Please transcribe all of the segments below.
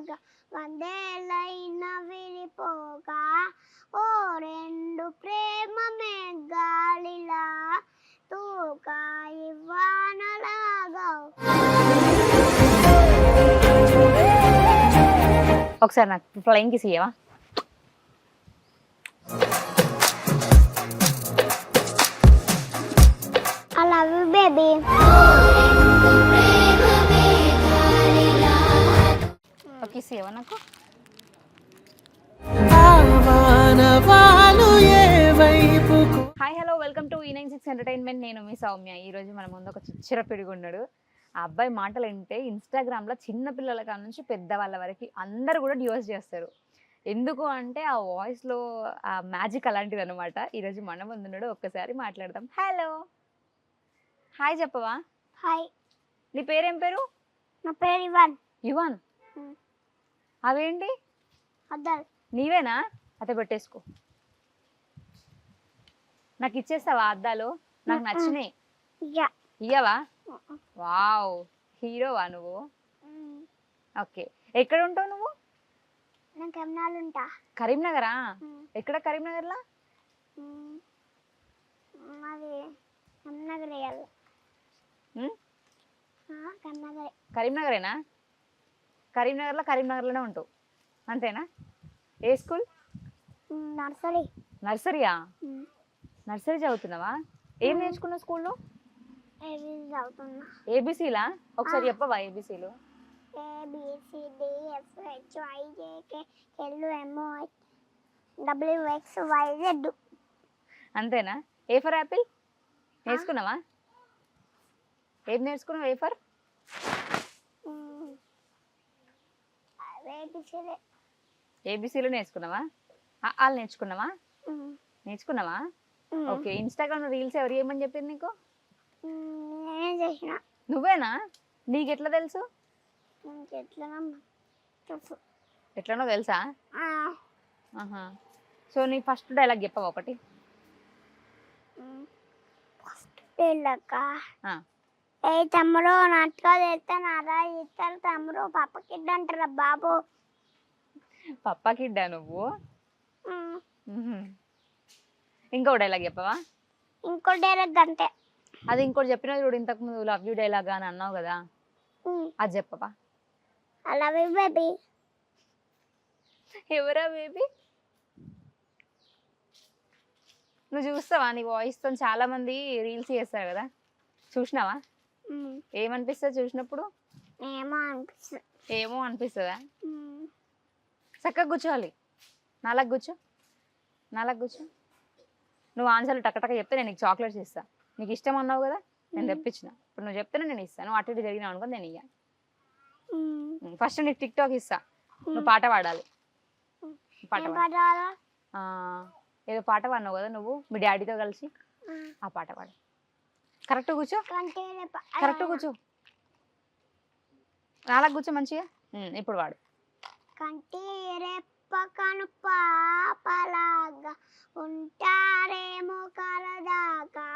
పలాగా వందేళ్ళైన విడిపోగా ఓ రెండు ప్రేమ మేఘాలిలా తూకా ఇవ్వానలాగా. ఒకసారి నాకు ఫ్లయింగ్ కిస్ ఇయ్యవా? I love you, baby. ఒక కిస్ ఇయ్యవా నాకు? Hi hello welcome to E96 entertainment. నేను మీ సౌమ్య. ఈరోజు మన ముందు ఒక చిచ్చర పిడుగున్నాడు. ఆ అబ్బాయి మాటలు వింటే ఇన్స్టాగ్రామ్లో చిన్న పిల్లల కాడ నుంచి పెద్దవాళ్ళ వరకు అందరు కూడా డివోర్స్ చేస్తారు. ఎందుకు అంటే ఆ వాయిస్లో ఆ మ్యాజిక్ అలాంటిది అనమాట. ఈరోజు మన ముందున్నాడు, ఒక్కసారి మాట్లాడదాం. హలో, హాయ్ చెప్పవా? హాయ్. నీ పేరేం పేరు? నా పేరు ఇవాన్. యువన్. అవేంటి అద్దాలు? నీవేనా? అదే పెట్టేసుకో. నాకు ఇచ్చేస్తావా అద్దాలు? నాకు నచ్చినాయి. ఇయ్యవా? వావ్, హీరోవా నువ్వు? ఓకే. ఎక్కడ ఉంటావు నువ్వు? నేను కరీంనగర్ ఉంటా. కరీంనగరా? ఎక్కడ కరీంనగర్లా? అది కరీంనగర్. కరీంనగరేనా? కరీంనగర్లోనే ఉంటావు అంతేనా? ఏ స్కూల్? నర్సరీ. నర్సరీయా? నర్సరీ చదువుతున్నావా? ఏం నేర్చుకున్నావు స్కూల్లో? ఏబీసీ చదువుతున్నా. ఏబీసీలా? ఒకసారి చెప్పవా ఏబీసీలు? ABCDFGHIJKLMNOPQRSTUVXYZ. అంతేనా? ఏ ఫర్ యాపిల్ నేర్చుకున్నావా? ఏం నేర్చుకున్నావు? ఏ ఫర్ ఏబీసీలు నేర్చుకున్నావా? వాళ్ళు నేర్చుకున్నావా? ఓకే. ఇన్స్టాగ్రామ్ రీల్స్ ఎవరు చేయమని చెప్పింది నీకు? నువ్వేనా? నీకు ఎట్లా తెలుసు? ఎట్లనో తెలుసా? సో నీ ఫస్ట్ డైలాగ్ చెప్పవా ఒకటి? ఏ తమ్ముడు నాటకాలు చేస్తే నారా ఇస్తారు తమ్ముడు పప్ప కిడ్ అంటారా బాబు. పప్పా కిడ్డా నువ్వు? ఇంకో డైలాగ్ చెప్పవా? ఇంకో డైలాగ్ అంతే. అది ఇంకోటి చెప్పినా చూడు, ఇంతకు ముందు లవ్ యూ డైలాగ్ అని అన్నావు కదా, అది చెప్పవా? I love you baby. ఎవరా బేబీ? నువ్వు చూస్తావా? నీ వాయిస్తో చాలా మంది రీల్స్ చేస్తారు కదా, చూసినావా? ఏమనిపిస్తుంది చూసినప్పుడు? ఏమో అనిపిస్తుందా? చక్కగా కూర్చోవాలి. నాలుగు కూర్చో. నువ్వు ఆన్సర్లు టక్కటక్క చెప్తే నేను నీకు చాక్లెట్స్ ఇస్తాను. నీకు ఇష్టం అన్నావు కదా, నేను తెప్పించిన. ఇప్పుడు నువ్వు చెప్తేనే నేను ఇస్తాను. నువ్వు అటు ఇటు జరిగినావు అనుకో నేను ఇయ్య. ఫస్ట్ నీకు టిక్ టాక్ ఇస్తా, నువ్వు పాట పాడాలి. ఏదో పాట పాడినావు కదా నువ్వు మీ డాడీతో కలిసి, ఆ పాట పాడు. కరెక్ట్ కూర్చో. నాలుగు కూర్చో మంచిగా. ఇప్పుడు వాడు. కంటి రెప్పకను పాపలాగా ఉంటారేమో కలదాకా,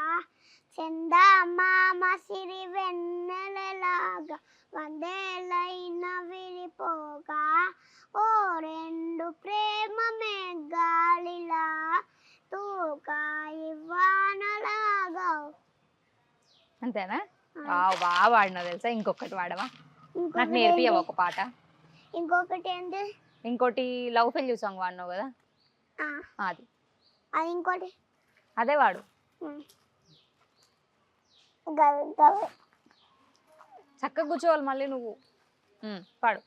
చందమామ సిరి వెన్నెలలాగా వందేళ్ళైన విడిపోగా ఓ రెండు ప్రేమ మేఘాలిలా తూకా ఇవ్వానలాగా. అంతేనా? బాగా వాడినావు తెలుసా. ఇంకొకటి వాడవా? నాకు నేర్పియవా ఒక పాట? ఇంకొకటి ఏంటి? ఇంకోటి లవ్ ఫెయిల్యూర్ సాంగ్ వాడినావు కదా, అది ఇంకోటి అదే వాడు. చక్కగా కూర్చోవాలి మళ్ళీ నువ్వు. పాడు.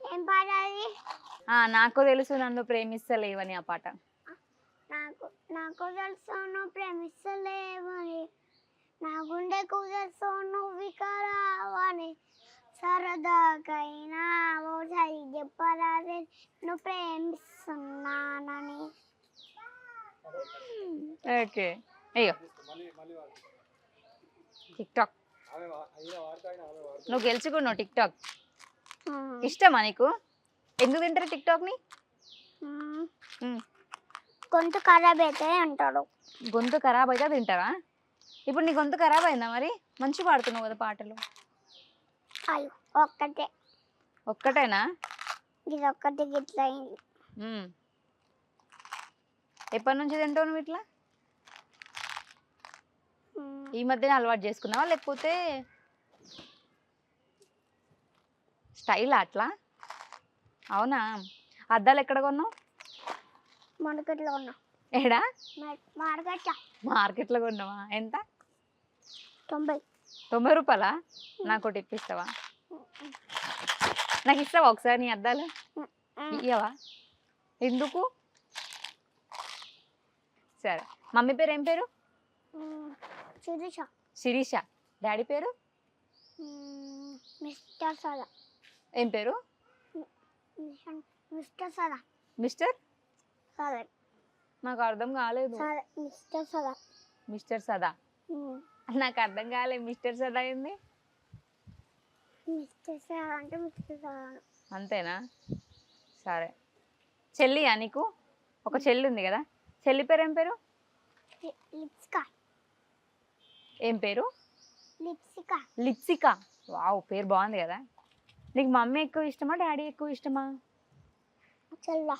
ఏం పాడాలి? నాకు తెలుసు నన్ను ప్రేమిస్తలేవని ఆ పాట. నాకు తెలుసు నువ్వు ప్రేమిస్తలేవని, నా గుండెకు తెలుసు నువ్వు వికరావని, సరదాకైనా ఓ చదివి చెప్పరాదే నువ్వు ప్రేమిస్తున్నానని. ఓకే. అయ్యో టిక్ టాక్ నువ్వు గెలుచుకున్నావు. టిక్ టాక్ ఇష్టమా నీకు? ఎందుకు తింటారు టిక్ టాక్ని? గొంతు ఖరాబ్ అయితే అంటాడు. గొంతు ఖరాబ్ అయితే తింటారా? ఇప్పుడు నీ గొంతు ఖరాబ్ అయిందా మరి? మంచి పాడుతున్నావు కదా పాటలు. అయ్యో ఒక్కటే. ఒక్కటేనా? ఇది ఒక్కటి గిట్ల అయింది. ఉమ్. ఎప్పటి నుంచి తింటావు నువ్వు ఇట్లా? ఈ మధ్యనే అలవాటు చేసుకున్నావా లేకపోతే స్టైల్ అట్లా? అవునా? అద్దాలు ఎక్కడ కొన్నావు? మార్కెట్లో ఉన్నా. ఏడా? మార్కెట్ మార్కెట్లో కొన్నావా? ఎంత? 90 రూపాయలా? నాకు ఒకటి ఇప్పిస్తావా? నాకు ఇస్తావా ఒకసారి నీ అద్దాలు? ఇయ్యవా? ఎందుకు? సరే. మమ్మీ పేరు ఏం పేరు? శిరీష. శిరీష. డాడీ పేరు? మిస్టర్ సదా. ఏం పేరు? మిస్టర్ సదా. మిస్టర్? సదా. నాకు అర్థం కాలేదు. మిస్టర్ సదా. మిస్టర్ సదా. నాకు అర్థం కాలేదు. మిస్టర్ సదా ఏంది? మిస్టర్ సదా అంటే మిస్టర్ సదా. అంతేనా? సరే. చెల్లియా నీకు? ఒక చెల్లి ఉంది కదా, చెల్లి పేరు ఏం పేరు? లిప్సికా. ఏం పేరు? లిప్సికా. లిప్సికా. వావ్, పేరు బాగుంది కదా. నీకు మమ్మీ ఎక్కువ ఇష్టమా డాడీ ఎక్కువ ఇష్టమా? చెల్ల.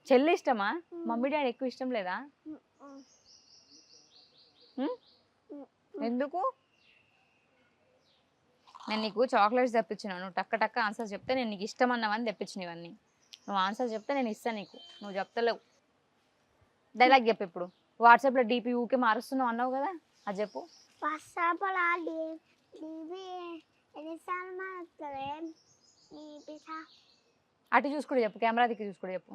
చెల్లి ఇష్టమా? మమ్మీ డాడీ ఎక్కువ ఇష్టం లేదా? ఎందుకు? నేను నీకు చాక్లెట్స్ తెప్పించినా, నువ్వు టక్క టక్క ఆన్సర్ చెప్తే నేను నీకు ఇష్టం అన్నవని తెప్పించిన ఇవన్నీ. నువ్వు ఆన్సర్ చెప్తే నేను ఇస్తాను నీకు, నువ్వు చెప్తలేవు. డైలాగ్ చెప్పు ఇప్పుడు. వాట్సాప్లో డీపీ ఊకే మారుస్తున్నావు అన్నావు కదా, అది చెప్పు. వాట్సాప్లో డీపీ ఎన్నిసార్లు మారుతుంది? అటు చూసుకుంటూ చెప్పు, కెమెరా దిక్కు చూసుకుంటూ చెప్పు.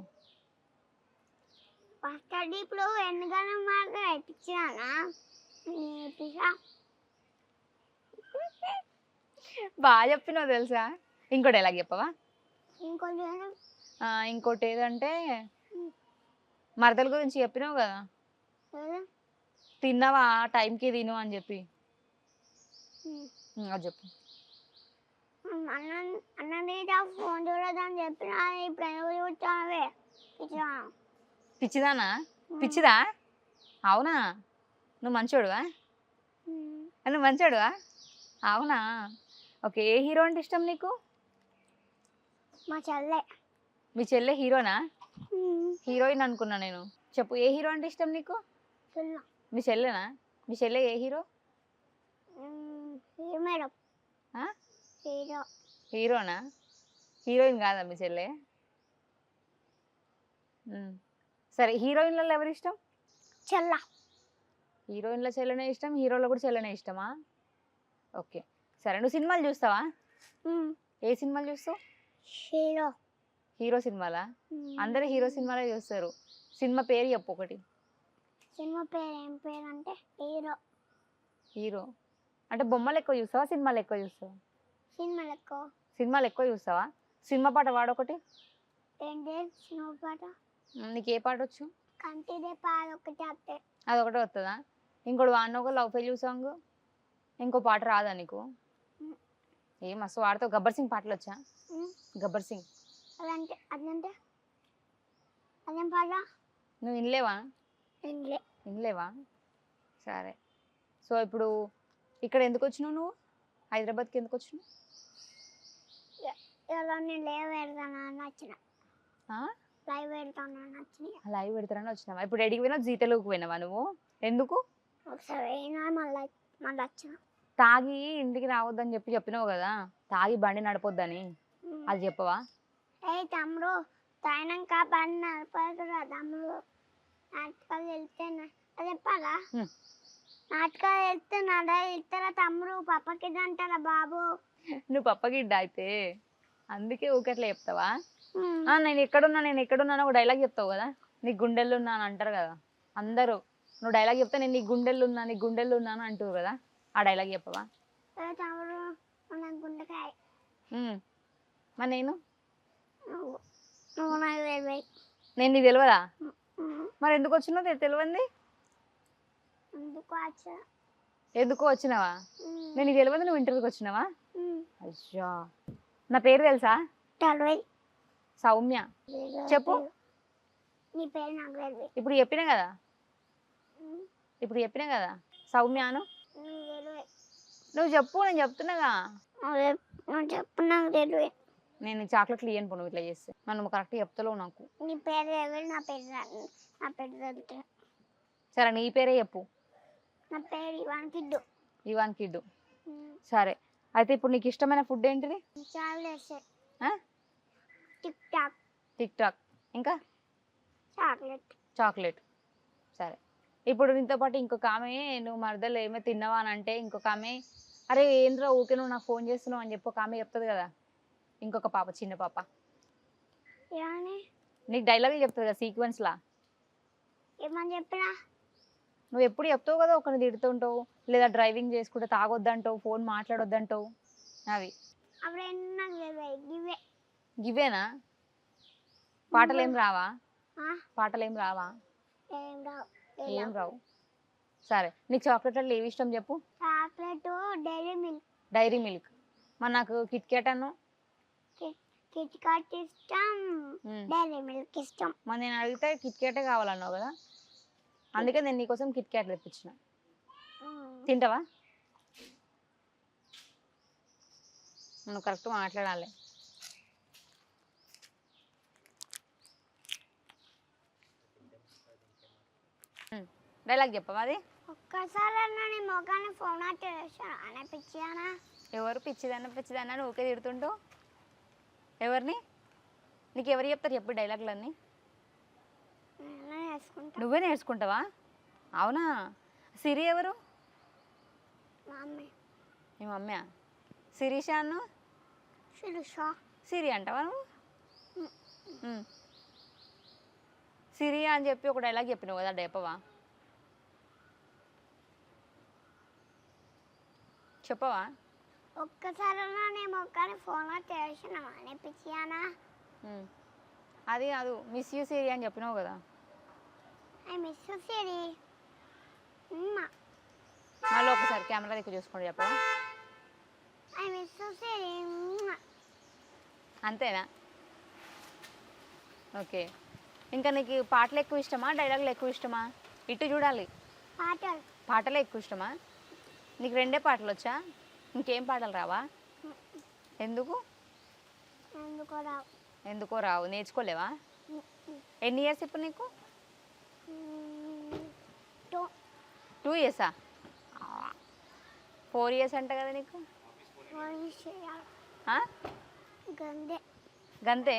ఫస్ట్ డీప్లో ఎన్ని గణం మారుతుంది ఎక్కించానా? బాగా చెప్పినావు తెలుసా. ఇంకో డైలాగ్ చెప్పవా? ఇంకోటి ఇంకోటి ఏదంటే మరదల గురించి చెప్పినావు కదా, తిన్నావా టైంకి తిను అని చెప్పి, అది చెప్పు. అన్న ఫోన్ చూడదని చెప్పిన ఇప్పుడు చూస్తావే పిచ్చిదానా? పిచ్చిదా? అవునా? నువ్వు మంచోడువా? నువ్వు మంచోడువా? అవునా? ఓకే. ఏ హీరో అంటే ఇష్టం నీకు? మా చెల్లె. మీ చెల్లె హీరోనా? హీరోయిన్ అనుకున్నా నేను. చెప్పు, ఏ హీరో అంటే ఇష్టం నీకు? మీ చెల్లెనా? మీ చెల్లె ఏ హీరో? మేడం. హీరో. హీరోనా? హీరోయిన్ కాదా మీ చెల్లె? సరే, హీరోయిన్లలో ఎవరు ఇష్టం? చెల్ల. హీరోయిన్ల చెల్లెనే ఇష్టం, హీరోలో కూడా చెల్లెనే ఇష్టమా? ఓకే. సరే, నువ్వు సినిమాలు చూస్తావా? ఏ సినిమాలు చూస్తావు? హీరో. హీరో సినిమాలా? అందరూ హీరో సినిమాలే చూస్తారు. సినిమా పేరు చెప్పు ఒకటి. సినిమా పేరు ఏం పేరు అంటే హీరో. హీరో అంటే బొమ్మలు ఎక్కువ చూస్తావా సినిమాలు ఎక్కువ చూస్తావా? సినిమాలు ఎక్కువ చూస్తావా? సినిమా పాట వాడొకటి. ఏంటి సినిమా పాట? నీకు ఏ పాట వచ్చు? కంటిదే పాట ఒకటి వస్తే. అదొకటి వస్తుందా? ఇంకోటి వాడిన ఒక లవ్ ఫెయిల్యూర్ సాంగ్, ఇంకో పాట రాదా నీకు? ఏ మస్తు వాడతావు. గబ్బర్ సింగ్ పాటలు వచ్చా? గబ్బర్ సింగ్ అదంటే అదంటే అదేం పాట? నువ్వు వినలేవా? వినలే. వినలేవా? సరే. సో ఇప్పుడు ఇక్కడ ఎందుకు వచ్చినావు నువ్వు? హైదరాబాద్కి ఎందుకు వచ్చినావు? నేను లైవ్ పెడతానని వచ్చిన. లైవ్ పెడతానని వచ్చిన. లైవ్ పెడతానని వచ్చినావా? ఇప్పుడు ఎడికి పోయినావు? జీ తెలుగుకి పోయినావా నువ్వు? ఎందుకు? ఒకసారి మళ్ళీ వచ్చిన. తాగి ఇంటికి రావద్దని చెప్పినావు కదా, తాగి బండి నడపొద్దని, అది చెప్పవా? తమ్ముడు తాగినాక బండి నడపదురా తమ్ముడు. నాటకాలు వెళ్తే అది చెప్పాలా? నాటకాలు వెళ్తే ఇస్తారా తమ్ముడు? పప్పకి అంటారా బాబు? నువ్వు పప్పగిడ్డ అయితే అందుకే ఊకట్లా చెప్తావా? నేను ఎక్కడున్నాను ఒక డైలాగ్ చెప్తావు కదా, నీ గుండెల్లో ఉన్నా అని అంటారు కదా అందరూ. నువ్వు డైలాగ్ చెప్తే నేను నీ గుండెల్లో ఉన్నాను అంటావు కదా, ఆ డైలాగ్ చెప్పవా? గుండెకాయ. మరి నేను నీకు తెలియదా? మరి ఎందుకు వచ్చినావు? తెలియంది ఎందుకు వచ్చినావా? నేను తెలియదు నువ్వు ఇంటర్వ్యూకి వచ్చినావా? అయ్యా, నా పేరు తెలుసా? సౌమ్య. చెప్పు. నీ పేరు నాకు తెలియదు. ఇప్పుడు చెప్పినా కదా సౌమ్య అను. నువ్వు చెప్పు, నేను చెప్తున్నాగా. నువ్వు చెప్పు, నాకు తెలియదు. నేను చాక్లెట్లు ఇయ్యను పో నువ్వు ఇట్లా చేస్తే. మనం కరెక్ట్ చెప్తలేవు నాకు. నీ పేరు ఎవరు? నా పేరు తెలుసు. సరే నీ పేరే చెప్పు. నా పేరు ఇవాన్ కిడ్డు. Ivan kid. సరే అయితే ఇప్పుడు నీకు ఇష్టమైన ఫుడ్ ఏంటిది? Chocolates. Tick talk. Tick talk. ఇంకా చాక్లెట్. చాక్లెట్. సరే ఇప్పుడు నీతో పాటు ఇంకొక ఆమె నువ్వు మరదలు ఏమో తిన్నావా అని అంటే ఇంకొక ఆమె అరే ఏంద్రా ఊకే నువ్వు నాకు ఫోన్ చేస్తున్నావు అని చెప్పి ఒక ఆమె చెప్తుంది కదా. ఇంకొక పాప చిన్న పాప నీకు డైలాగులు చెప్తుంది కదా సీక్వెన్స్లా. ఏమని చెప్పినా? నువ్వు ఎప్పుడు చెప్తావు కదా ఒకరిని తిడుతుంటావు లేదా డ్రైవింగ్ చేసుకుంటే తాగొద్దంటావు ఫోన్ మాట్లాడొద్దంటావు అవి. గివేనా? పాటలు ఏం రావా? పాటలు ఏం రావా? ఏం రావు. సరే నీకు చాక్లెట్లు ఏవి ఇష్టం చెప్పు. Chocolate Dairy Milk. Dairy Milk. మరి నాకు కిట్ క్యాట్ అను. కిట్ క్యాట్ ఇష్టం, డైరీ మిల్క్ ఇష్టం. మరి నేను అడిగితే కిట్ క్యాటే కావాలన్నావు కదా, అందుకే నేను నీకోసం కిట్ క్యాట్ తెప్పించిన. తింటావా? నువ్వు కరెక్ట్ మాట్లాడాలి. డైలాగ్ చెప్పవా? అది ఒక్కసారి నీ మొగాన్ని ఫోన్ అనిపించానా? ఎవరు పిచ్చిదన్నా నువ్వు ఊకే తిడుతుంటావు? ఎవరిని? నీకు ఎవరు చెప్తారు చెప్పు డైలాగులన్నీ? నువ్వే నేర్చుకుంటావా? అవునా? సిరి ఎవరు? మీ మమ్మీ. శిరీష అన్ను. సిరి అంటావా నువ్వు? సిరి అని చెప్పి ఒక డైలాగ్ చెప్పినావు కదా, చెప్పవా? చెప్పవా? ఒక్కసారి నీ మొక్కని ఫోన్ చేసిన అనిపించానా? అది కాదు, మిస్ యూ సిరి అని చెప్పినావు కదా. ఐ మిస్ యూ సిరి. మళ్ళీ ఒకసారి కెమెరా దగ్గర చూసుకోండి చెప్పవా? ఐ మిస్ యూ సిరి. అంతేనా? ఓకే. ఇంకా నీకు పాటలు ఎక్కువ ఇష్టమా డైలాగులు ఎక్కువ ఇష్టమా? ఇటు చూడాలి. పాటలే ఎక్కువ ఇష్టమా? నీకు రెండే పాటలు వచ్చా? ఇంకేం పాటలు రావా? ఎందుకు? ఎందుకో రావు. నేర్చుకోలేవా? ఎన్ని ఇయర్స్ ఇప్పుడు నీకు? 2 ఇయర్సా? 4 ఇయర్స్ అంట కదా నీకు. గంతే.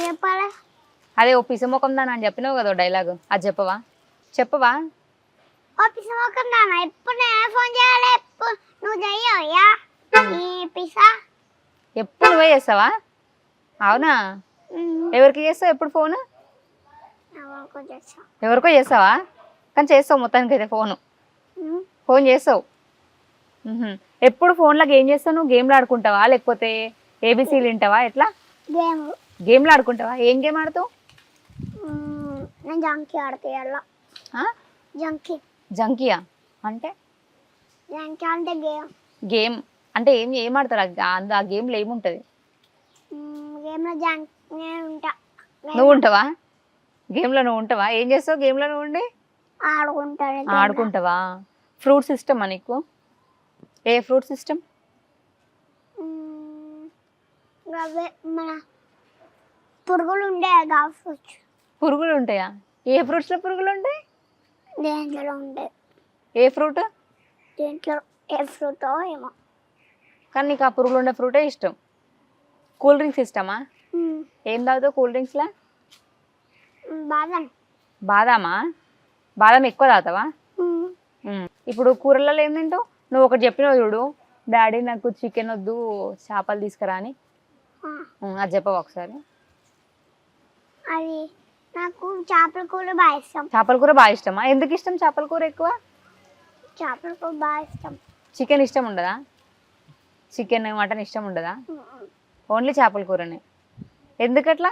చెప్పాలా? అదే ఓ పిసముఖం దాని అని చెప్పినావు కదా డైలాగు, అది చెప్పవా? చెప్పవా? ఎప్పుడు నేను ఫోన్ చేయాలి? నువ్వు చెయ్యవయ్యా పిసా? ఎప్పుడు నువ్వే చేస్తావా? అవునా? ఎవరికి చేస్తావు ఎప్పుడు ఫోను? ఎవరికో చేస్తావా? కానీ చేస్తావు మొత్తానికి అయితే ఫోన్ చేస్తావు. ఎప్పుడు ఫోన్లో ఏం చేస్తావు నువ్వు? గేమ్లు ఆడుకుంటావా లేకపోతే ఏబిసీలు వింటావా? ఎట్లా గేమ్లు ఆడుకుంటావా? ఏం గేమ్ ఆడుతావు? నేను జంకీ ఆడతా. జంకియా అంటే? గేమ్ అంటే ఏం ఆడతారు? ఆ గేమ్లో ఏముంటుంది? నువ్వు ఉంటావా గేమ్లో? నువ్వు ఉంటావా? ఏం చేస్తావు గేమ్లో నువ్వు ఉండి? ఆడుకుంటావా? ఫ్రూట్స్ ఇష్టమా నీకు? ఏ ఫ్రూట్స్ ఇష్టం? పురుగులు ఉండే పురుగులు ఉంటాయా? ఏ ఫ్రూట్స్లో పురుగులు ఉంటాయి? దేంట్లో ఉంటాయి. ఏ ఫ్రూట్? దేంట్లో ఏ ఫ్రూటో ఏమో. కానీ నీకు ఆ పురుగులు ఉండే ఫ్రూటే ఇష్టం. కూల్ డ్రింక్స్ ఇష్టమా? ఏం తాగుతావు కూల్ డ్రింక్స్లో? బాదామా? బాదం ఎక్కువ తాగుతావా? ఇప్పుడు కూరలలో ఏం తింటావు? నువ్వు ఒకటి చెప్పినావు చూడు, డాడీ నాకు చికెన్ వద్దు చేపలు తీసుకురా అని. అది చెప్పవా ఒకసారి? అది నాకు చేపల కూర బాగా ఇష్టం. చేపల కూర బాగా ఇష్టమా? ఎందుకు ఇష్టం చేపల కూర ఎక్కువ? చేపల కూర బాగా ఇష్టం. చికెన్ ఇష్టం ఉండదా? చికెన్ మటన్ ఇష్టం ఉండదా? ఓన్లీ చేపల కూరనే. ఎందుకట్లా?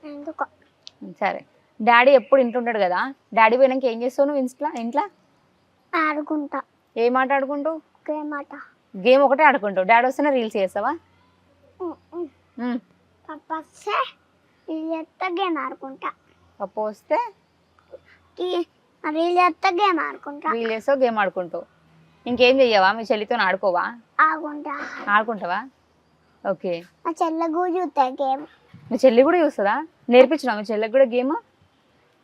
ఎందుకో. సరే డాడీ ఎప్పుడు ఇంట్లో ఉంటాడు కదా, డాడీ పోయినాక ఏం చేస్తావు నువ్వు ఇంట్లో? ఆడుకుంటా. ఏం ఆట ఆడుకుంటావు? గేమ్ ఒకటే ఆడుకుంటావు. డాడీ వస్తేనే రీల్స్ చేస్తావా? పప్పు వస్తే గేమ్ ఆడుకుంటా. పప్పు వస్తే గేమ్ చేస్తావు, గేమ్ ఆడుకుంటావు. ఇంకేం చెయ్యవా? మీ చెల్లితో ఆడుకోవా? ఆడుకుంటావా? ఓకే. మా చెల్లె కూడా చూస్తాయి గేమ్. మీ చెల్లి కూడా చూస్తుందా? నేర్పించినా మీ చెల్లికి కూడా గేమ్?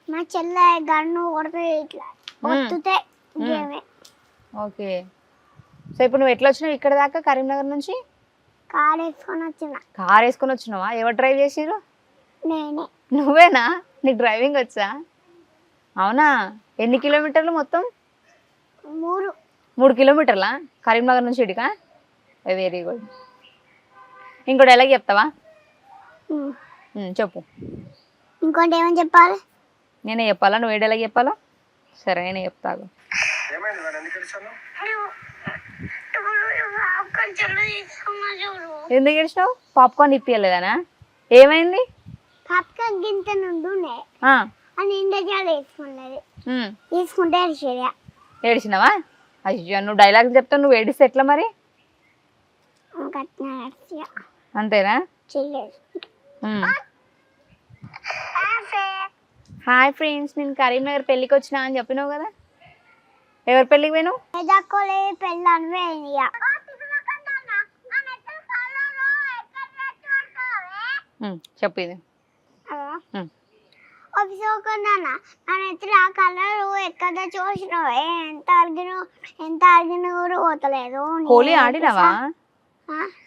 మా చెల్లె గన్ను కొడుతుంది ఇట్లా కొట్టుతే గేమే. ఓకే. సో ఇప్పుడు నువ్వు ఎట్లా వచ్చినావు ఇక్కడ దాకా కరీంనగర్ నుంచి? కార్ వేసుకొని వచ్చిన. కార్ వేసుకొని వచ్చినావా? ఎవరు డ్రైవ్ చేసిరు? నేనే. నువ్వేనా? నీకు డ్రైవింగ్ వచ్చా? అవునా? ఎన్ని కిలోమీటర్లు మొత్తం? 3 కిలోమీటర్లా కరీంనగర్ నుంచి ఇటుకా? Very good. ఇంకోటి ఎలాగ చెప్తావా? చెప్పు. ఇంకోటి ఏమని చెప్పాలి? నేనే చెప్పాలా? నువ్వు ఏడు ఎలాగ చెప్పాలా? సరే నేనే చెప్తాను. ఎందుకు ఏడిచినావు? పాప్కార్న్ ఇప్పియలేదానా? ఏమైంది? పాప్కార్న్ గింత నుండునే అని ఇండజాలు వేసుకున్నది. తీసుకుంటే ఏడిచేదా? ఏడిచినావా? అయ్యో నువ్వు డైలాగ్ చెప్తావు, నువ్వు ఏడిస్తే ఎట్లా మరి? అంతేనా? హాయ్ ఫ్రెండ్స్, నేను కరీంనగర్ పెళ్ళికి వచ్చినా అని చెప్పినావు కదా, ఎవరి పెళ్ళికి పోయినావు? చెప్పు ఇది. కలర్ ఎక్కడ చూసినావు? ఎంత అడిగిన కూడా పోతలేదు. హోలీ ఆడినావా?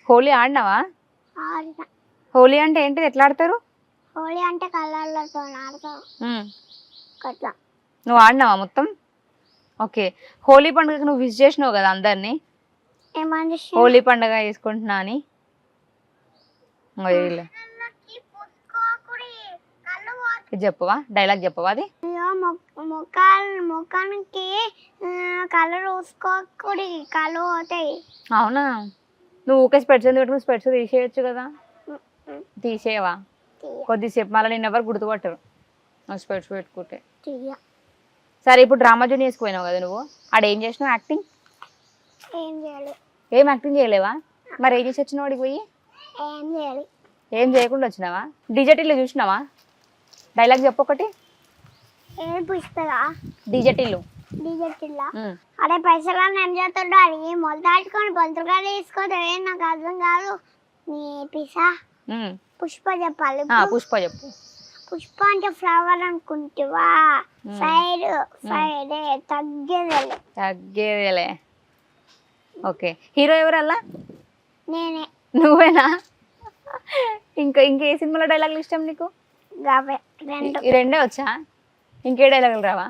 హోలీ ఆడినావా? హోలీ అంటే ఏంటిది? ఎట్లా ఆడతారు? హోలీ అంటే కలర్లతో ఆడతారు. అట్లా నువ్వు ఆడినావా మొత్తం? ఓకే. హోలీ పండుగకి నువ్వు విష్ చేసినావు కదా అందరినీ, హోలీ పండుగ చేసుకుంటున్నా అని. చెప్పవా? డైలాగ్ చెప్పవా? అది ముఖానికి కలర్ పూసుకోకూడదు, కళ్ళు పోతాయి. అవునా? నువ్వు ఊకే స్పెట్స్ ఎందుకు పెట్టుకుని? స్పెట్స్ తీసేయచ్చు కదా. తీసేయవా? కొద్దిసేపు మళ్ళీ నేను ఎవరు గుర్తుపట్టరు స్పెట్స్ పెట్టుకుంటే. సరే ఇప్పుడు డ్రామా జూనియర్ వేసుకుపోయినావు కదా నువ్వు, ఆడేం చేసినావు? యాక్టింగ్ ఏం యాక్టింగ్ చేయలేవా? మరి ఏం చేసి వచ్చినావు వాడికి పోయి? ఏం చేయకుండా వచ్చినావా? డిజెటిల్లు చూసినావా? డైలాగ్ చెప్పు ఒకటి. డిజెటిల్లు. అరే పైసలు ఏం చేస్తాడు? అది మొదలుకొని బొంతలుగా తీసుకోతావే, నాకు అర్థం కాదు. నీ పిసా పుష్ప చెప్పాలి. పుష్ప చెప్పు. పుష్ప అంటే ఫ్లవర్ అనుకుంటావా? తగ్గేదేలే. ఓకే. హీరో ఎవరల్లా? నేనే. నువ్వేనా? ఇంకా ఏ సినిమాలో డైలాగులు ఇష్టం నీకు? రెండే వచ్చా? ఇంకే డైలాగులు రావా?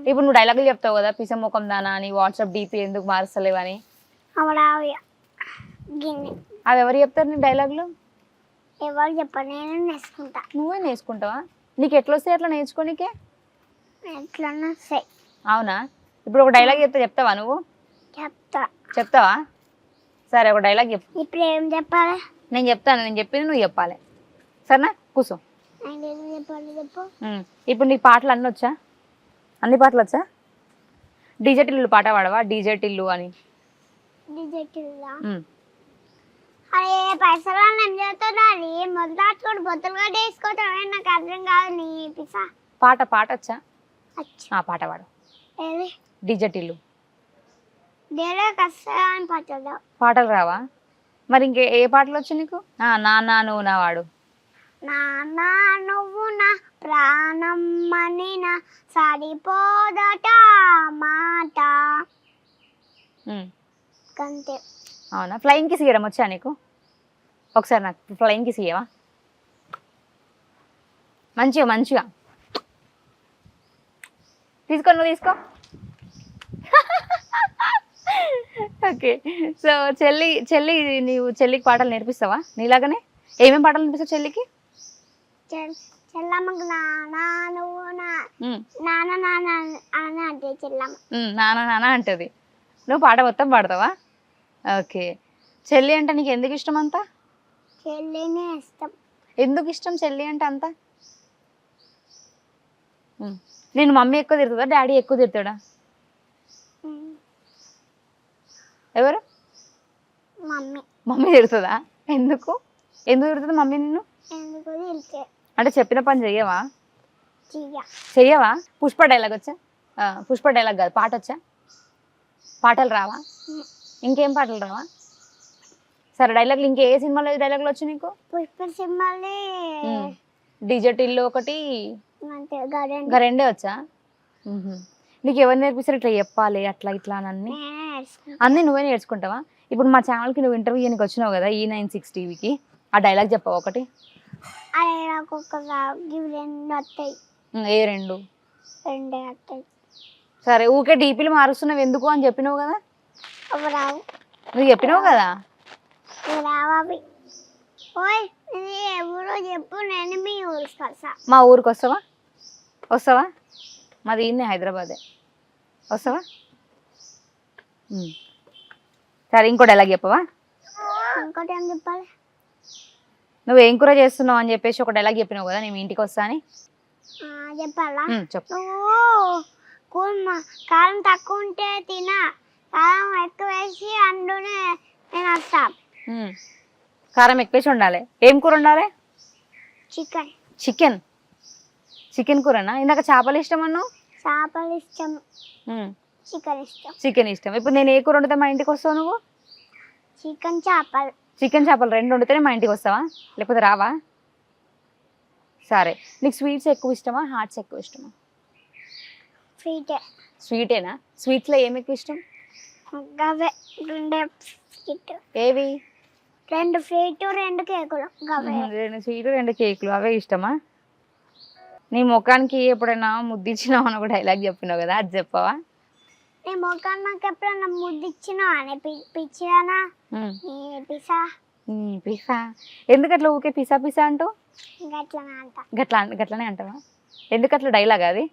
ఇప్పుడు నువ్వు డైలాగులు చెప్తావు కదా, పిస ముఖం దానా అని, వాట్సాప్ డీపీ ఎందుకు మారుస్తలేవని, అవి ఎవరు చెప్తారు నీ డైలాగులు? ఎవరు చెప్పారు? నేను నేర్చుకుంటా. నువ్వే నేర్చుకుంటావా? నీకు ఎట్లా వస్తాయి అట్లా నేర్చుకోనికే? అవునా? ఇప్పుడు ఒక డైలాగ్ చెప్తావా నువ్వు? చెప్తావా? సరే ఒక డైలాగ్ చెప్పు. ఇప్పుడు ఏం చెప్పాలి? నేను చెప్తాను, నేను చెప్పింది నువ్వు చెప్పాలి. సరేనా? కూర్చో. ఇప్పుడు నీ పాటలు అన్నీ వచ్చా? అన్ని పాటలు వచ్చా? డిజెటిల్లు పాట పాడవా? డిజెటిల్లు అని. అరే పైసలు ఏం చేస్తాడు? అది మొదలు బొత్తులుగా తీసుకోతావే, నాకు అర్థం కాదు. నీ పిసా పాట వచ్చా? పాట పాడు. డిజెటిల్లు. పాటలు రావా? మరి ఇంకే ఏ పాటలు వచ్చు నీకు? నాన్న నువ్వు నా వాడు. నాన్న నువ్వు నా ప్రాణం మనిన సరిపోదట మాట. అంతే. అవునా? ఫ్లయింగ్ కిస్ ఇయ్యడం వచ్చా నీకు? ఒకసారి నాకు ఫ్లయింగ్ కిస్ ఇయ్యవా? మంచిగా తీసుకో, నువ్వు తీసుకో. ఓకే. సో నువ్వు చెల్లికి పాటలు నేర్పిస్తావా? నీలాగానే ఏమేమి పాటలు నేర్పిస్తావు చెల్లికి? చెల్లమ్మకు నాన్న నువ్వు నాన్న అని అంటే చెల్లమ్మ నాన్న అంటది. నువ్వు పాట మొత్తం పాడతావా? ఓకే. చెల్లి అంటే నీకు ఎందుకు ఇష్టం అంతా? చెల్లినే ఇష్టం. ఎందుకు ఇష్టం చెల్లి అంటే అంతా? నేను మమ్మీ ఎక్కువ తిడుతుందా, డాడీ ఎక్కువ తిడతాడా? ఎవరు? మమ్మీ తిడుతుందా? ఎందుకు తిడుతుంది మమ్మీ నిన్ను? అంటే చెప్పిన పని చెయ్యవా? చెయ్యవా? పుష్ప డైలాగ్ వచ్చా? పుష్ప డైలాగ్ కాదు, పాట వచ్చా? పాటలు రావా? ఇంకేం పాటలు రావా? సరే డైలాగులు ఇంకే సినిమాలో డైలాగులు వచ్చు నీకు? పుష్ప సినిమాలే డిజిటల్ ఒకటి అంతే ఇంకా రెండే వచ్చా? నీకు ఎవరు నేర్పిస్తారు ఇట్లా చెప్పాలి అట్లా ఇట్లా అని అన్ని? అన్నీ నువ్వే నేర్చుకుంటావా? ఇప్పుడు మా ఛానల్కి నువ్వు ఇంటర్వ్యూ చేయడానికి వచ్చినావు కదా E96 టీవీకి, ఆ డైలాగ్ చెప్పావు ఒకటి. అదే నాకు ఒక రెండు వస్తాయి. ఏ రెండు? రెండే వస్తాయి. సరే ఊకే డీపీలు మారుస్తున్నావు ఎందుకు అని చెప్పినావు కదా. అవి రావు. నువ్వు చెప్పినావు కదా. రావి. ఓయ్ ఇది ఎవరో చెప్పు, నేను మీ ఊరికి వస్తా. మా ఊరికి వస్తావా? వస్తావా? మాది ఈయనే హైదరాబాదే. వస్తావా? సరే ఇంకోటి ఎలా చెప్పవా? ఇంకోటి ఏం చెప్పాలి? నువ్వు ఏం కూర చేస్తున్నావు అని చెప్పేసి ఒకటి ఎలా చెప్పినావు కదా నేను ఇంటికి వస్తా అని. చెప్పాలా? చెప్పు. నువ్వు కారం తక్కువ ఉంటే తినా, కారం ఎక్కువ వేసి అందులోనే నేను వస్తా. కారం ఎక్కువ వేసి ఉండాలి. ఏం కూర ఉండాలి? చికెన్. చికెన్ చికెన్ కూరనా? ఇందాక చేపలు ఇష్టం అన్నావు. చేపలు ఇష్టం, చికెన్ ఇష్టం. చికెన్ ఇష్టం. ఇప్పుడు నేను ఏ కూర వండితే మా ఇంటికి వస్తావు నువ్వు? చికెన్ చేపలు. చికెన్ చేపలు రెండు వండితేనే మా ఇంటికి వస్తావా, లేకపోతే రావా? సరే నీకు స్వీట్స్ ఎక్కువ ఇష్టమా హాట్స్ ఎక్కువ ఇష్టమా? స్వీటే. స్వీటేనా? స్వీట్స్లో ఏమి ఎక్కువ ఇష్టం? గవే రెండే స్వీట్. ఏవి? రెండు స్వీట్ రెండు కేకులు. గవే. రెండు స్వీట్ రెండు కేకులు అవే ఇష్టమా? నీ ముఖానికి ఎప్పుడైనా ముద్దిచ్చినావు అని ఒక డైలాగ్ చెప్పినావు కదా, అది చెప్పవా? నీ ముఖాన్ని నాకు ఎప్పుడైనా ముద్దిచ్చినావు అని పిచ్చానా? పిసా. పిసా ఎందుకు అట్లా ఊకే పిసా పిసా అంటూ? గట్లనే అంటావా? ఎందుకు అట్లా డైలాగ్ అది?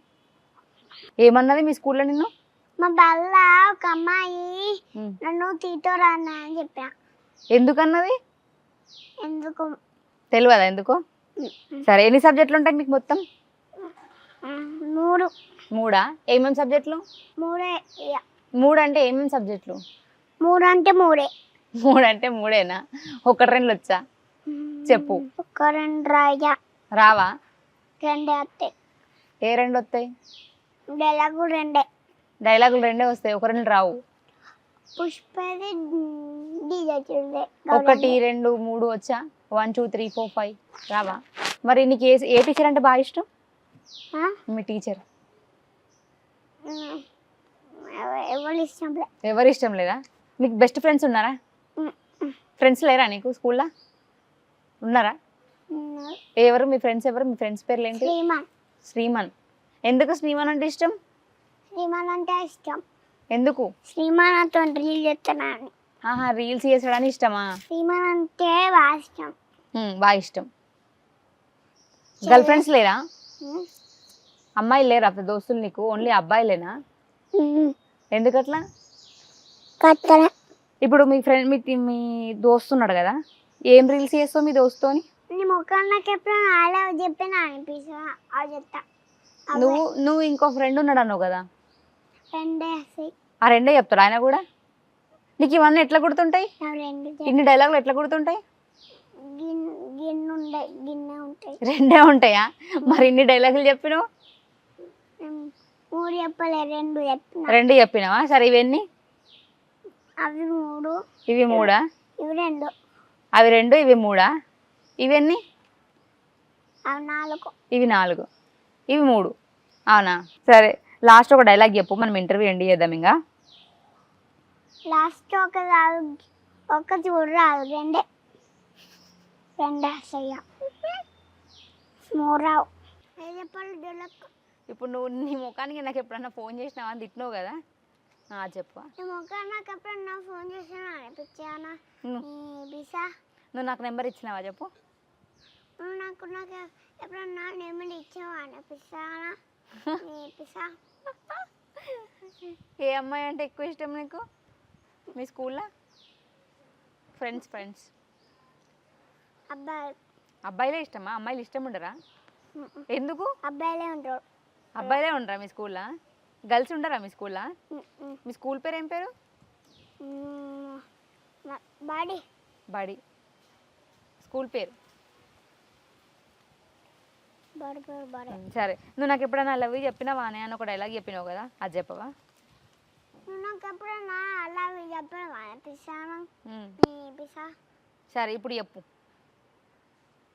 ఏమన్నది మీ స్కూల్లో నిన్ను? మా బల్ల ఒక అమ్మాయి నన్ను తీటోరా అని చెప్పా. ఎందుకన్నది? ఎందుకు తెలియదా ఎందుకో? సరే ఎన్ని సబ్జెక్టులు ఉంటాయి మీకు మొత్తం? 3. 3? ఏమేమి సబ్జెక్టులు? 3. 3 అంటే ఏమేమి సబ్జెక్టులు? 3 అంటే 3. 3 అంటే 3ఏనా? ఒకటి రెండు వచ్చా చెప్పు. ఒక రెండు రాయా. రావా? రెండే వస్తాయి. ఏ రెండు వస్తాయి? డైలాగులు రెండే. డైలాగులు రెండే వస్తాయి, ఒక రెండు రావు. పుష్పది డిజిటల్ 1 2 3 వచ్చా? 1 2 3 4 5 రావా? మరి నీకు ఏ టీచర్ అంటే బాగా ఇష్టం? మీ టీచర్ ఎవరు ఇష్టం లేదా? నీకు బెస్ట్ ఫ్రెండ్స్ ఉన్నారా? ఫ్రెండ్స్ లేరా నీకు స్కూల్లో? ఉన్నారా? ఎవరు మీ ఫ్రెండ్స్? ఎవరు మీ ఫ్రెండ్స్ పేర్లు ఏంటి? శ్రీమాన్. ఎందుకు శ్రీమాన్ అంటే ఇష్టం? శ్రీమాన్ అంటే ఇష్టం. ఎందుకు? శ్రీమాన్ అంటే రీల్ చేస్తున్నాను. రీల్స్ చేసాడని ఇష్టమా? శ్రీమాన్ అంటే బాగా ఇష్టం. బాగా ఇష్టం. గర్ల్ ఫ్రెండ్స్ లేరా? అమ్మాయిలు లేరా దోస్తులు నీకు? ఓన్లీ అబ్బాయిలేనా? ఎందుకట్లా? ఇప్పుడు మీ ఫ్రెండ్ మీ దోస్తు ఉన్నాడు కదా, ఏం రీల్స్ చేస్తావు మీ దోస్తుతోని? నువ్వు ఇంకో ఫ్రెండ్ ఉన్నాడు అన్నావు కదా, ఆ రెండే చెప్తాడు ఆయన కూడా? నీకు ఇవన్నీ ఎట్లా గుర్తుంటాయి? ఇన్ని డైలాగులు ఎట్లా గుర్తుంటాయి? రెండే ఉంటాయా? మరి ఇన్ని డైలాగులు చెప్పినావు? 3 చెప్పలే, 2 చెప్పినా. 2 చెప్పినావా? సరే ఇవన్నీ? అవి 3. ఇవి 3? ఇవి 2. అవి 2 ఇవి 3? ఇవన్నీ? అవి 4. ఇవి 4 ఇవి 3. అవునా? సరే లాస్ట్ ఒక డైలాగ్ చెప్పు, మనం ఇంటర్వ్యూ ఎండ్ చేద్దాం. ఇంకా లాస్ట్ ఒక చూడు రాదు, రెండే అసయ్యా 3 రావు. ఇప్పుడు నువ్వు నీ ముఖానికి నాకు ఎప్పుడన్నా ఫోన్ చేసినావా అని తిట్టినావు కదా, చెప్పు. నాకు ఎప్పుడన్నా ఫోన్ చేసినా అనిపించానా? నువ్వు నాకు నెంబర్ ఇచ్చినావా చెప్పు. నాకు ఎప్పుడన్నా నెంబర్ ఇచ్చావా అనిపిస్తానా? ఏ అమ్మాయి అంటే ఎక్కువ ఇష్టం నీకు మీ స్కూల్లో? ఫ్రెండ్స్ అబ్బాయిలే ఇష్టమా? అమ్మాయిలు ఇష్టం ఉండరా? ఎందుకు? అబ్బాయిలే ఉంటారు. అబ్బాయిలే ఉండరా మీ స్కూల్లో? గర్ల్స్ ఉండరా మీ స్కూల్లో? మీ స్కూల్ పేరు ఏం పేరు? బడి. స్కూల్ పేరు? సరే నువ్వు నాకు ఎప్పుడైనా లవ్ చెప్పినావా అని ఒక డైలాగ్ చెప్పినావు కదా, అది చెప్పవా? సరే ఇప్పుడు చెప్పు.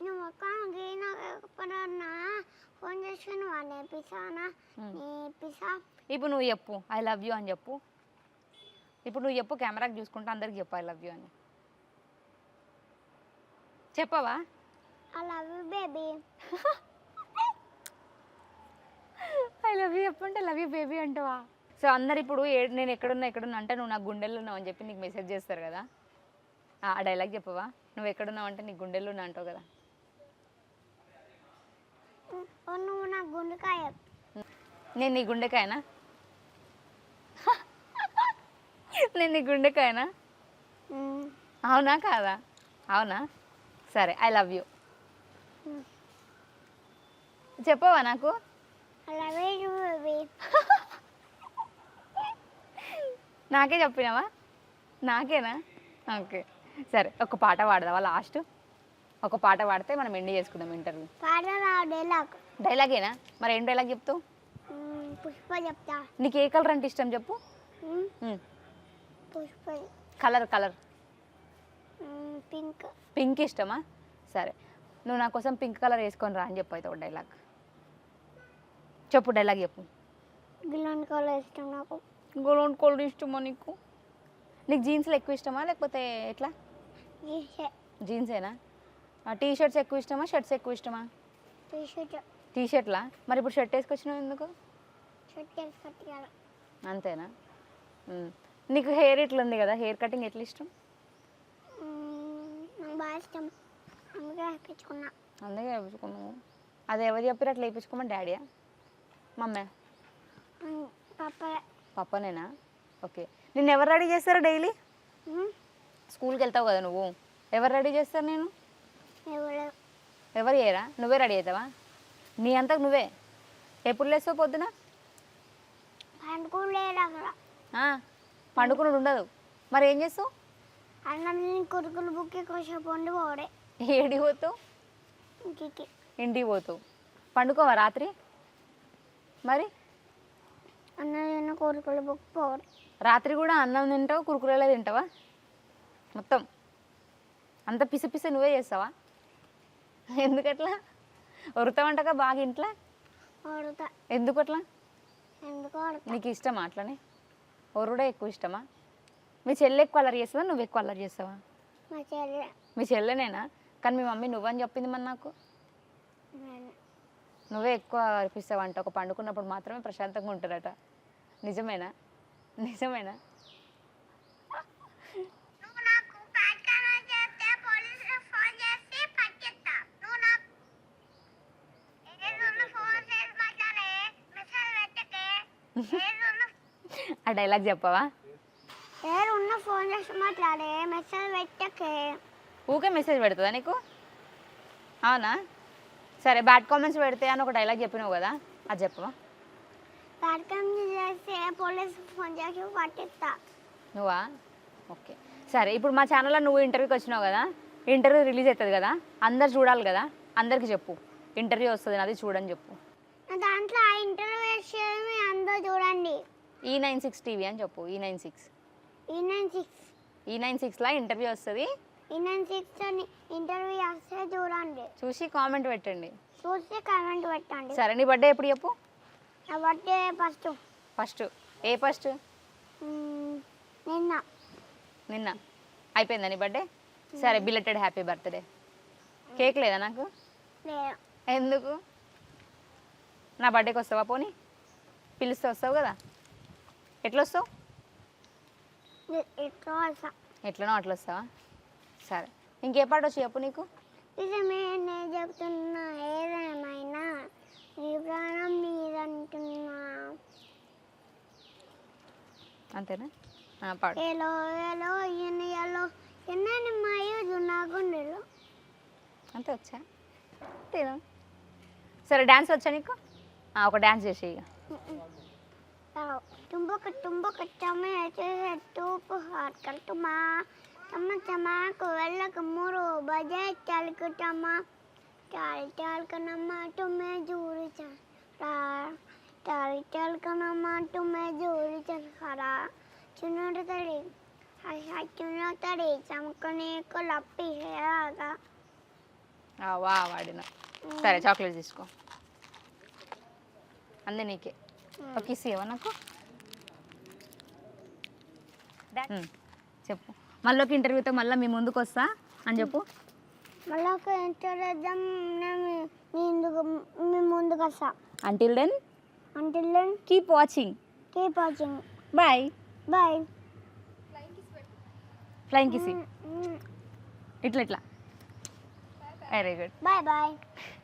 నువ్వు ఒక్కనా ఫోన్ చేసి నువ్వు అనే పిసానా నీ పిసా. ఇప్పుడు నువ్వు చెప్పు ఐ లవ్ యూ అని చెప్పు. ఇప్పుడు నువ్వు చెప్పు, కెమెరాకి చూసుకుంటా అందరికి చెప్పు ఐ లవ్ యూ అని. చెప్పవా? I love you baby. I love you చెప్పుంటే లవ్ యూ బేబీ అంటావా? సో అందరు ఇప్పుడు నేను ఎక్కడున్నా అంటే నువ్వు నాకు గుండెల్లో ఉన్నావు అని చెప్పి నీకు మెసేజ్ చేస్తారు కదా, ఆ డైలాగ్ చెప్పవా? నువ్వు ఎక్కడున్నావు అంటే నీకు గుండెల్లో ఉన్నా అంటావు కదా. నువ్వు నా గుండెకాయ. నేను నీ గుండెకాయనా? నేను నీ గుండెకాయనా? అవునా కాదా? అవునా? సరే ఐ లవ్ యూ చెప్పవా నాకు? I love you baby. నాకే చెప్పినావా? నాకేనా? ఓకే సరే ఒక పాట పాడదావా? లాస్ట్ ఒక పాట పాడితే మనం ఎండ్ చేసుకుందాం ఇంటర్వ్యూ. డైలాగ్. డైలాగేనా? మరి ఏం డైలాగ్ చెప్తావు? పుష్ప చెప్తా. నీకు ఏ కలర్ అంటే ఇష్టం చెప్పు. పుష్ప. Colour pink. పింక్ ఇష్టమా? సరే నువ్వు నా కోసం పింక్ కలర్ వేసుకొని రా అని చెప్పు అయితే ఒక డైలాగ్ చెప్పు. డైలాగ్ చెప్పు. గులాబీ కలర్ ఇష్టం నాకు. గోల్డ్ కలర్ ఇష్టమా నీకు? నీకు జీన్స్లో ఎక్కువ ఇష్టమా లేకపోతే ఎట్లా? జీన్సేనా? టీ షర్ట్స్ ఎక్కువ ఇష్టమా షర్ట్స్ ఎక్కువ ఇష్టమా? టీ షర్ట్లా? మరి ఇప్పుడు షర్ట్ వేసుకొచ్చినావు ఎందుకు? అంతేనా? నీకు హెయిర్ ఇట్లా ఉంది కదా, హెయిర్ కటింగ్ ఎట్లా ఇష్టం? బాగా ఇష్టం, అందుకే వేయించుకున్నావు. అది ఎవరు చెప్పారు అట్లా వేయించుకోమని? డాడీయా మమ్మీ? పప్పనేనా? ఓకే. నిన్ను ఎవరు రెడీ చేస్తారు డైలీ? స్కూల్కి వెళ్తావు కదా నువ్వు, ఎవరు రెడీ చేస్తారు? నేను ఎవరు చేయరా? నువ్వే రెడీ అవుతావా? నీ అంతకు నువ్వే. ఎప్పుడు లేస్తావు పొద్దున? పండుకున్నాడు ఉండదు. మరి ఏం చేస్తావు? కురుకులు బుక్కి కొంచెంసేపు వండి పోవడే. ఏడికి పోతావు? ఇంటికి పోతావు. పండుకోవా రాత్రి? మరి అన్న కురుకులు బుక్ పోవడే. రాత్రి కూడా అన్నం తింటావు, కురుకురేలా తింటావా? మొత్తం అంత పిసి పిసి నువ్వే చేస్తావా? ఎందుకట్లా? వరుతావంటగా బాగా ఇంట్లో. ఎందుకు అట్లా? నీకు ఇష్టమా అట్లనే? ఒరుడే ఎక్కువ ఇష్టమా? మీ చెల్లె ఎక్కువ అల్లరి చేస్తుందా, నువ్వు ఎక్కువ అల్లరి చేస్తావా? మీ చెల్లెనేనా? కానీ మీ మమ్మీ నువ్వని చెప్పింది మరి నాకు. నువ్వే ఎక్కువ అనిపిస్తావంట, ఒక పండుకున్నప్పుడు మాత్రమే ప్రశాంతంగా ఉంటారట. నిజమేనా? నిజమేనా? ఆ డైలాగ్ చెప్పవా? ఫోన్ చేసి మాట్లాడే మెసేజ్ పెట్టకే. ఊకే మెసేజ్ పెడుతుందా నీకు? అవునా? సరే బ్యాడ్ కామెంట్స్ పెడితే అని ఒక డైలాగ్ చెప్పినావు కదా, అది చెప్పవా? బ్యాడ్ కామెంట్స్ చేస్తే పోలీసు ఫోన్ చేసి పట్టిస్తా. నువ్వా? ఓకే సరే. ఇప్పుడు మా ఛానల్లో నువ్వు ఇంటర్వ్యూకి వచ్చినావు కదా, ఇంటర్వ్యూ రిలీజ్ అవుతుంది కదా, అందరు చూడాలి కదా, అందరికి చెప్పు ఇంటర్వ్యూ వస్తుంది అది చూడని చెప్పు. దాంట్లో ఆ ఇంటర్వ్యూ వేసేది అందరూ చూడండి. E96 టీవీ అని చెప్పు. E96లా ఇంటర్వ్యూ వస్తుంది. E96 ఇంటర్వ్యూ వస్తే చూడండి, చూసి కామెంట్ పెట్టండి. సరే నీ బర్త్డే ఎప్పుడు చెప్పు? నా బర్త్డే ఫస్ట్. ఏ ఫస్ట్? నిన్న అయిపోయిందా నీ బర్త్డే? సరే బిలెటెడ్ హ్యాపీ బర్త్డే. కేక్ లేదా నాకు? ఎందుకు? నా బర్త్డేకి వస్తావా? పోనీ పిలిస్తే వస్తావు కదా. ఎట్లా వస్తావు? ఎట్లనో అట్లా వస్తావా? సరే ఇంకే పాట వచ్చి చెప్పు నీకు. నేను చెప్తున్నా ఏదేమైనా నీ ప్రాణం మీదంటున్నా. అంతేనా? పాడు. ఎలో ఎలో ఎలో ఎన్నని మాయూజు నా గుండెలో. అంతే వచ్చా? అంతేనా? సరే డ్యాన్స్ వచ్చా నీకు? ఒక డ్యాన్స్ చేసి ఇక. టుంబక టుంబక చమే టూపు హాట్ కట్టుమా చమ్మ చమాకు వెళ్ళక మూరు బజే చలికు టమా చాలి చాలకనమ్మ టుమ్మే జూరి చరా చాలి చాలకనమ్మ టుమ్మే జూరి చరా చిన్నటి తడి चुना तड़े चमकने को लपी है आगा వా వాడిన సరే చాక్లెట్ తీసుకో అందే నీకే ఒక కిస్ ఇవ్వ నాకు చెప్పు మళ్ళీ ఒక ఇంటర్వ్యూతో మళ్ళీ మీ ముందుకు వస్తా అని చెప్పు మళ్ళీ ఒక ఇంటర్వ్యూద్దాం మీ ముందుకు వస్తా until then keep watching bye bye flying kiss ఇట్లా వెరీ గుడ్ బాయ్